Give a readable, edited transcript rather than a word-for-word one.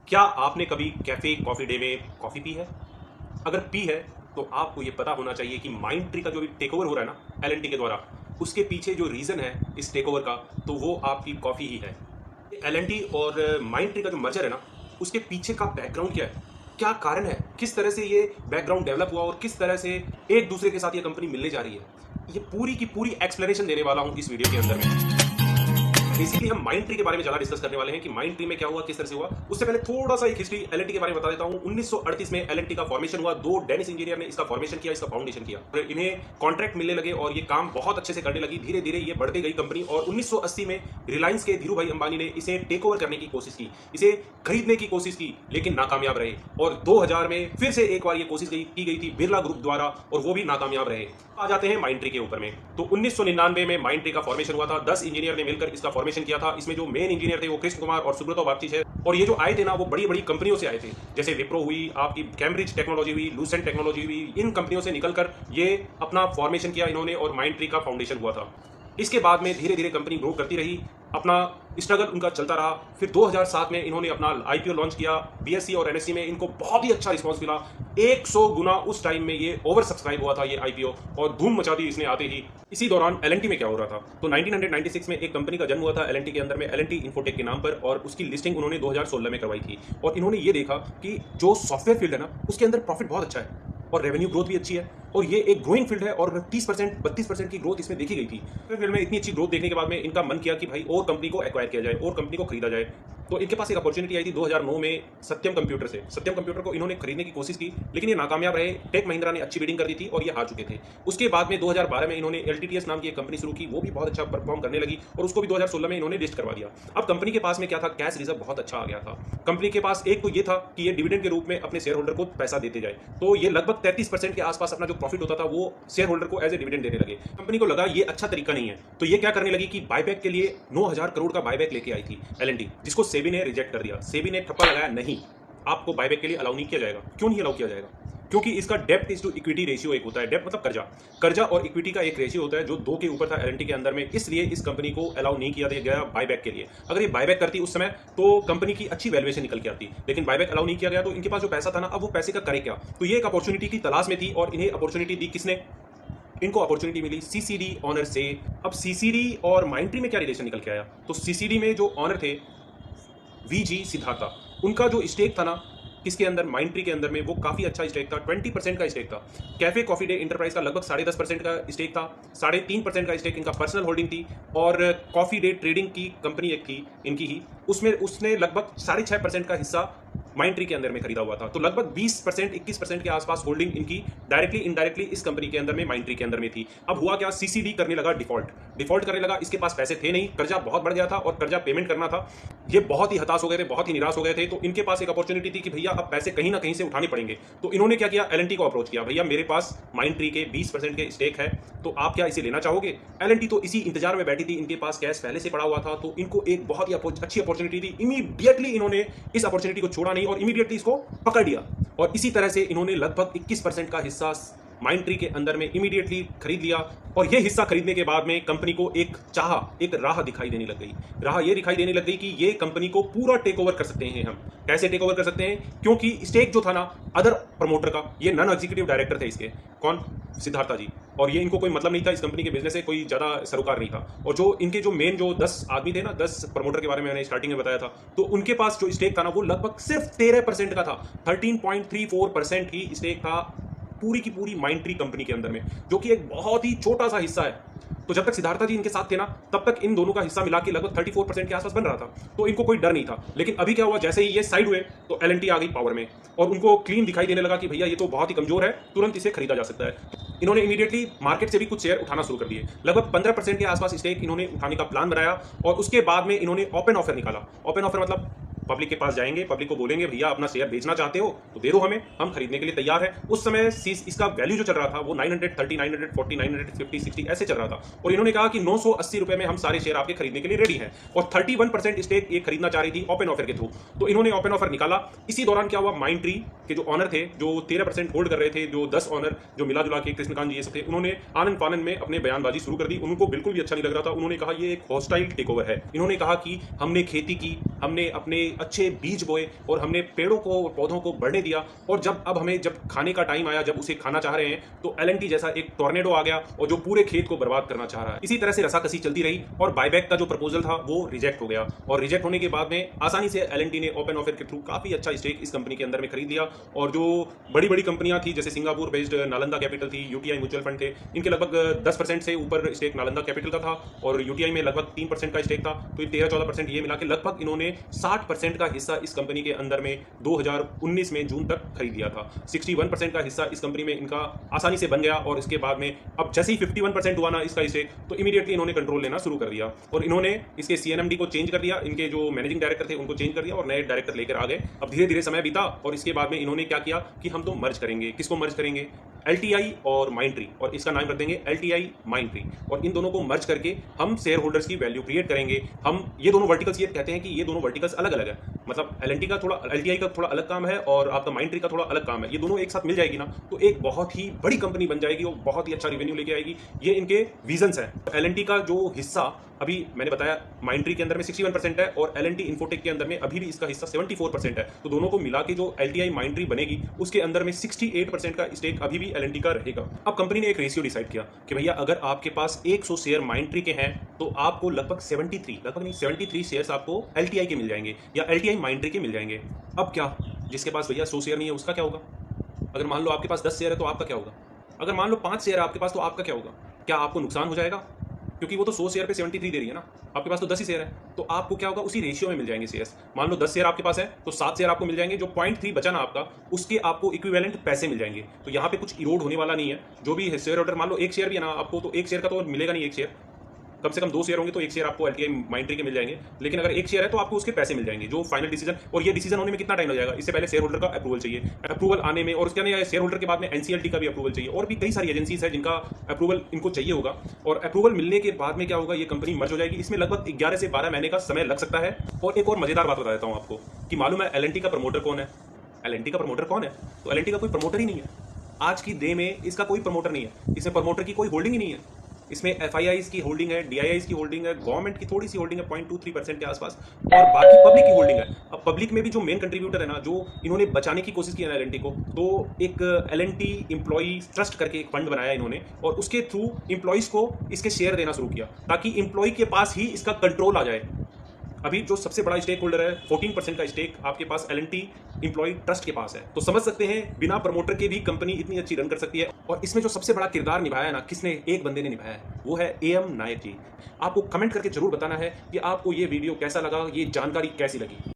क्या आपने कभी कैफे कॉफी डे में कॉफी पी है? अगर पी है तो आपको ये पता होना चाहिए कि माइंड ट्री का जो भी टेक ओवर हो रहा है ना एलएनटी के द्वारा, उसके पीछे जो रीजन है इस टेक ओवर का, तो वो आपकी कॉफी ही है। एलएनटी और माइंड ट्री का जो मर्जर है ना, उसके पीछे का बैकग्राउंड क्या है, क्या कारण है, किस तरह से ये बैकग्राउंड डेवलप हुआ और किस तरह से एक दूसरे के साथ ये कंपनी मिलने जा रही है, ये पूरी की पूरी एक्सप्लेनेशन देने वाला हूं इस वीडियो के अंदर में। बेसिकली हम माइंड ट्री के बारे में ज्यादा डिस्कस करने वाले हैं कि माइंड ट्री में क्या हुआ, किस तरह से हुआ। उससे पहले थोड़ा सा एक हिस्ट्री एलएनटी के बारे में बता देता हूं। 1938 में एलएनटी का फॉर्मेशन हुआ। दो डेनिस इंजीनियर ने इसका फॉर्मेशन किया, इसका फाउंडेशन किया और इन्हें कॉन्ट्रैक्ट मिलने लगे और ये काम बहुत अच्छे से करने लगी। धीरे धीरे ये बढ़ती गई कंपनी और 1980 में रिलायंस के धीरू भाई अंबानी ने इसे टेक ओवर करने की कोशिश की, इसे खरीदने की कोशिश की, लेकिन नाकामयाब रहे। और 2000 में फिर से एक बार ये कोशिश की गई थी बिरला ग्रुप द्वारा और वो भी नाकामयाब रहे। आ जाते हैं माइंड ट्री के ऊपर में। तो 1999 में माइंड ट्री का फॉर्मेशन हुआ था। 10 इंजीनियर ने मिलकर इसका फॉर्मेशन किया था। इसमें जो मेन इंजीनियर थे वो कृष्ण कुमार और सुब्रतो बागची है। और ये जो आए थे ना, वो बड़ी बड़ी कंपनियों से आए थे, जैसे विप्रो हुई, आपकी कैम्ब्रिज टेक्नोलॉजी हुई, लूसेंट टेक्नोलॉजी हुई। इन कंपनियों से निकलकर ये अपना फॉर्मेशन किया इन्होंने और माइंड ट्री का फाउंडेशन हुआ था। इसके बाद में धीरे धीरे कंपनी ग्रो करती रही, अपना स्ट्रगल उनका चलता रहा। फिर 2007 में इन्होंने अपना आईपीओ लॉन्च किया। बीएसई और एनएसई में इनको बहुत ही अच्छा रिस्पांस मिला। 100 गुना उस टाइम में ये ओवर सब्सक्राइब हुआ था ये आईपीओ और धूम मचा दी इसने आते ही। इसी दौरान एलएनटी में क्या हो रहा था, तो 1996 में एक कंपनी का जन्म हुआ था एलएनटी के अंदर में, एलएनटी इन्फोटेक के नाम पर, और उसकी लिस्टिंग उन्होंने 2016 में करवाई थी। और इन्होंने ये देखा कि जो सॉफ्टवेयर फील्ड है ना, उसके अंदर प्रॉफिट बहुत अच्छा है और रेवेन्यू ग्रोथ भी अच्छी है और ये एक ग्रोइंग फील्ड है और 30% 32% की ग्रोथ इसमें देखी गई थी। फील्ड में इतनी अच्छी ग्रोथ देखने के बाद में इनका मन किया कि भाई और कंपनी को एक्वायर किया जाए और कंपनी को खरीदा जाए। तो इनके पास एक अपॉर्चुनिटी आई थी 2009 में सत्यम कंप्यूटर से। सत्यम कंप्यूटर को इन्होंने खरीदने की कोशिश की, लेकिन ये नाकामयाब रहे। टेक महिंद्रा ने अच्छी बिडिंग कर दी थी और ये हार चुके थे। उसके बाद में 2012 में इन्होंने एलटीटीएस नाम की एक कंपनी शुरू की, वो भी बहुत अच्छा परफॉर्म करने लगी और उसको भी 2016 में इन्होंने लिस्ट करवा दिया। अब कंपनी के पास में क्या था, कैश रिजर्व बहुत अच्छा आ गया था। कंपनी के पास एक तो ये था कि ये डिविडेंड के रूप में अपने शेयर होल्डर को पैसा देते जाए, तो ये लगभग 33% के आसपास अपना जो प्रॉफिट होता था वो शेयर होल्डर को एज ए डिविडेंड देने लगे। कंपनी को लगा ये अच्छा तरीका नहीं है, तो ये क्या करने लगी कि बायबैक के लिए 9000 करोड़ का बायबैक लेके आई थी एलएनटी, जिसको सेबी ने रिजेक्ट कर दिया। सेबी ने ठप्पा लगाया, नहीं, आपको बायबैक के लिए अलाउ नहीं किया जाएगा। क्यों नहीं अलाउ किया जाएगा? क्योंकि इसका डेप्ट इज टू इक्विटी रेशियो एक होता है। डेप्ट मतलब कर्जा, कर्जा और इक्विटी का एक रेशियो होता है जो 2 के ऊपर था एलएनटी के अंदर में, इसलिए इस कंपनी को अलाउ नहीं किया गया बायबैक के लिए। अगर ये बायबैक करती उस समय तो कंपनी की अच्छी वैल्यूएशन निकल के आती, लेकिन बायबैक अलाउ नहीं किया गया तो इनके पास जो पैसा था ना, अब वो पैसे का करे क्या। तो ये एक अपॉर्चुनिटी की तलाश में थी और इन्हें अपॉर्चुनिटी दी किसने? इनको अपॉर्चुनिटी मिली सीसीडी ऑनर से। अब सीसीडी और माइंड ट्री में क्या रिलेशन निकल के आया, तो सीसीडी में जो ऑनर थे वीजी सिद्धार्था, उनका जो स्टेक था ना इसके अंदर माइंड ट्री के अंदर में, वो काफी अच्छा स्टेक था। 20% का स्टेक था। कैफे कॉफी डे इंटरप्राइज का लगभग 10.5% का स्टेक था। 3.5% का स्टेक इनका पर्सनल होल्डिंग थी। और कॉफी डे ट्रेडिंग की कंपनी एक थी इनकी ही, उसमें उसने लगभग 6.5% का हिस्सा माइंड ट्री के अंदर में खरीदा हुआ था। तो लगभग 20% 21% के आसपास होल्डिंग इनकी डायरेक्टली इनडायरेक्टली इस कंपनी के अंदर में, माइंड ट्री के अंदर में थी। अब हुआ क्या, सीसीडी करने लगा डिफॉल्ट करने लगा। इसके पास पैसे थे नहीं, कर्जा बहुत बढ़ गया था और कर्जा पेमेंट करना था। ये बहुत ही हताश हो गए थे, बहुत ही निराश हो गए थे। तो इनके पास एक अपॉर्चुनिटी थी कि भैया अब पैसे कहीं ना कहीं से उठाने पड़ेंगे। तो इन्होंने क्या किया, एलएनटी को अप्रोच किया, भैया मेरे पास माइंड ट्री के 20% के स्टेक है, तो आप क्या इसे लेना चाहोगे? एलएनटी तो इसी इंतजार में बैठी थी, इनके पास कैश पहले से पड़ा हुआ था, तो इनको एक बहुत ही अच्छी अपॉर्चुनिटी थी। इमीडिएटली इन्होंने इस अपॉर्चुनिटी को छोड़ा नहीं और इमीडिएटली इसको पकड़ लिया। और इसी तरह से इन्होंने लगभग 21% का हिस्सा माइंड ट्री के अंदर में इमीडिएटली खरीद लिया। और यह हिस्सा खरीदने के बाद में कंपनी को एक राह दिखाई देने लग गई। राह यह दिखाई देने लग गई कि ये कंपनी को पूरा टेक ओवर कर सकते हैं। हम कैसे टेक ओवर कर सकते हैं, क्योंकि स्टेक जो था ना अदर प्रमोटर का, ये नॉन एग्जीक्यूटिव डायरेक्टर थे इसके, कौन? सिद्धार्था जी। और ये इनको कोई मतलब नहीं था इस कंपनी के बिजनेस से, कोई ज्यादा सरोकार नहीं था। और जो इनके जो मेन जो 10 आदमी थे ना, 10 प्रमोटर के बारे में मैंने स्टार्टिंग में बताया था, तो उनके पास जो स्टेक था ना वो लगभग सिर्फ 13% का था। 13.34% ही स्टेक था पूरी की पूरी माइंड ट्री कंपनी के अंदर में, जो कि एक बहुत ही छोटा सा हिस्सा है। तो जब तक सिद्धार्था जी इनके साथ थे ना, तब तक इन दोनों का हिस्सा मिला के लगभग 34% के आसपास बन रहा था, तो इनको कोई डर नहीं था। लेकिन अभी क्या हुआ, जैसे ही ये साइड हुए तो एलएनटी आ गई पावर में और उनको क्लीन दिखाई देने लगा कि भैया ये तो बहुत ही कमजोर है, तुरंत इसे खरीदा जा सकता है। इन्होंने इमीडिएटली मार्केट से भी कुछ शेयर उठाना शुरू कर दिए। लगभग 15% के आसपास स्टेक इन्होंने उठाने का प्लान बनाया और उसके बाद में इन्होंने ओपन ऑफर निकाला। ओपन ऑफर मतलब पब्लिक के पास जाएंगे, पब्लिक को बोलेंगे भैया अपना शेयर बेचना चाहते हो तो दे दो हमें, हम खरीदने के लिए तैयार हैं। उस समय इसका वैल्यू जो चल रहा था वो 930, 940, 950, 60 ऐसे चल रहा था। और इन्होंने कहा कि 980 रुपए में हम सारे शेयर आपके खरीदने के लिए रेडी हैं। और 31% स्टेक ये खरीदना चाह रही थी ओपन ऑफर के थ्रू। तो इन्होंने ओपन ऑफर निकाला। इसी दौरान क्या हुआ, माइंड ट्री के जो ऑनर थे, जो 13% होल्ड कर रहे थे, जो 10 ऑनर जो मिला जुला के कृष्णकांत जी ये सब थे, उन्होंने आनंद फानन में अपने बयानबाजी शुरू कर दी। उनको बिल्कुल भी अच्छा नहीं लग रहा था। उन्होंने कहा ये एक हॉस्टाइल टेक ओवर है। इन्होंने कहा कि हमने खेती की, हमने अपने अच्छे बीज बोए और हमने पेड़ों को पौधों को बढ़ने दिया, और अब हमें जब खाने का टाइम आया, जब उसे खाना चाह रहे हैं, तो एलएनटी जैसा एक टॉर्नेडो आ गया और जो पूरे खेत को बर्बाद करना चाह रहा है। इसी तरह से रसाकसी चलती रही और बायबैक का जो प्रपोजल था वो रिजेक्ट हो गया, और रिजेक्ट होने के बाद में आसानी से एलएनटी ने ओपन ऑफर के थ्रू काफी अच्छा स्टेक इस कंपनी के अंदर में खरीद लिया। और जो बड़ी बड़ी कंपनियां थी, जैसे सिंगापुर बेस्ड नालंदा कैपिटल थी, यूटीआई म्यूचुअल फंड थे, इनके लगभग 10% से ऊपर स्टेक नालंदा कैपिटल का था, और यूटीआई में लगभग 3% का स्टेक था। तो ये 13-14% ये मिला के लगभग इन्होंने 60% का हिस्सा इस कंपनी के अंदर में 2019 में जून तक खरीद लिया था। 61% का हिस्सा इस कंपनी में इनका आसानी से बन गया, और इसके बाद में अब जैसे ही 51% हुआ ना इसका स्टेक, तो इमीडिएटली इन्होंने कंट्रोल लेना शुरू कर दिया, और इन्होंने इसके सीएनएमडी को चेंज कर दिया, इनके जो मैनेजिंग डायरेक्टर थे उनको चेंज कर दिया और नए डायरेक्टर लेकर आ गए। अब धीरे धीरे समय बीता, और इसके बाद में इन्होंने क्या किया कि हम तो मर्ज करेंगे। किसको मर्ज करेंगे? एलटीआई और माइंडट्री, और इसका नाम रख देंगे एलटीआई माइंडट्री, और इन दोनों को मर्ज करके हम शेयर होल्डर्स की वैल्यू क्रिएट करेंगे। हम ये दोनों वर्टिकल्स, ये कहते हैं कि ये दोनों वर्टिकल्स अलग अलग है, मतलब एलएनटी का थोड़ा, एलटीआई का थोड़ा अलग काम है और आपका माइंडट्री का थोड़ा अलग काम है। ये दोनों एक साथ मिल जाएगी ना, तो एक बहुत ही बड़ी कंपनी बन जाएगी और बहुत ही अच्छा रेवेन्यू लेके आएगी। ये इनके विजन्स हैं। एलएनटी का जो हिस्सा अभी मैंने बताया माइंडट्री के अंदर में 61% है, और एलएनटी इन्फोटेक के अंदर में अभी भी इसका हिस्सा 74% है। तो दोनों को मिला के जो एलटीआई माइंडट्री बनेगी, उसके अंदर में 68% का स्टेक अभी भी एलएनटी का रहेगा। अब कंपनी ने एक रेशियो डिसाइड किया कि भैया अगर आपके पास 100 शेयर माइंडट्री के हैं, तो आपको लगभग 73 शेयर्स आपको एलटीआई के मिल जाएंगे या एलटीआई माइंडट्री के मिल जाएंगे। अब क्या, जिसके पास भैया 100 शेयर नहीं है उसका क्या होगा? अगर मान लो आपके पास 10 शेयर है तो आपका क्या होगा? अगर मान लो 5 शेयर है आपके पास तो आपका क्या होगा? क्या आपको नुकसान हो जाएगा? क्योंकि वो तो 100 शेयर पे 73 दे रही है ना, आपके पास तो 10 ही शेयर है, तो आपको क्या होगा? उसी रेशियो में मिल जाएंगे शेयर्स। मान लो 10 शेयर आपके पास है तो 7 शेयर आपको मिल जाएंगे, जो 0.3 बचा ना आपका, उसके आपको इक्विवेलेंट पैसे मिल जाएंगे। तो यहाँ पे कुछ इरोड होने वाला नहीं है। जो भी शेयर होल्डर, मान लो 1 शेयर भी है ना आपको, तो 1 शेयर का तो मिलेगा नहीं, 1 शेयर कम से कम 2 शेयर होंगे तो 1 शेयर आपको एलटीआई माइंडट्री के मिल जाएंगे। लेकिन अगर 1 शेयर है तो आपको उसके पैसे मिल जाएंगे, जो फाइनल डिसीजन, और ये डिसीजन होने में कितना टाइम लग जाएगा? इससे पहले शेयर होल्डर का अप्रूवल चाहिए, अप्रूवल आने में, और उसके नहीं शेयर होल्डर के बाद में एनसीएलटी का भी अप्रूवल चाहिए, और भी कई सारी एजेंसीज है जिनका अप्रूवल इनको चाहिए होगा। और अप्रूवल मिलने के बाद में क्या होगा? ये कंपनी मर्ज हो जाएगी। इसमें लगभग 11 से 12 महीने का समय लग सकता है। और एक और मजेदार बात बता देता हूँ आपको कि मालूम है एलएनटी का प्रमोटर कौन है? एलएनटी का प्रमोटर कौन है? तो एलएनटी का कोई प्रमोटर ही नहीं है। आज की डे में इसका कोई प्रमोटर नहीं है, इसमें प्रमोटर की कोई होल्डिंग ही नहीं है। इसमें एफआईआईज की होल्डिंग है, डीआईआईज की होल्डिंग है, गवर्नमेंट की थोड़ी सी होल्डिंग है 0.23% के आसपास, और बाकी पब्लिक की होल्डिंग है। अब पब्लिक में भी जो मेन कंट्रीब्यूटर है ना, जो इन्होंने बचाने की कोशिश की है ना एलएनटी को, तो एक एलएनटी एम्प्लॉई ट्रस्ट करके एक फंड बनाया इन्होंने, और उसके थ्रू एम्प्लॉइज को इसके शेयर देना शुरू किया, ताकि एम्प्लॉय के पास ही इसका कंट्रोल आ जाए। अभी जो सबसे बड़ा स्टेक होल्डर है, 14% का स्टेक आपके पास एलएनटी एम्प्लॉय ट्रस्ट के पास है। तो समझ सकते हैं बिना प्रमोटर के भी कंपनी इतनी अच्छी रन कर सकती है। और इसमें जो सबसे बड़ा किरदार निभाया है ना, किसने? एक बंदे ने निभाया है, वो है एएम नायक जी। आपको कमेंट करके जरूर बताना है कि आपको ये वीडियो कैसा लगा, ये जानकारी कैसी लगी।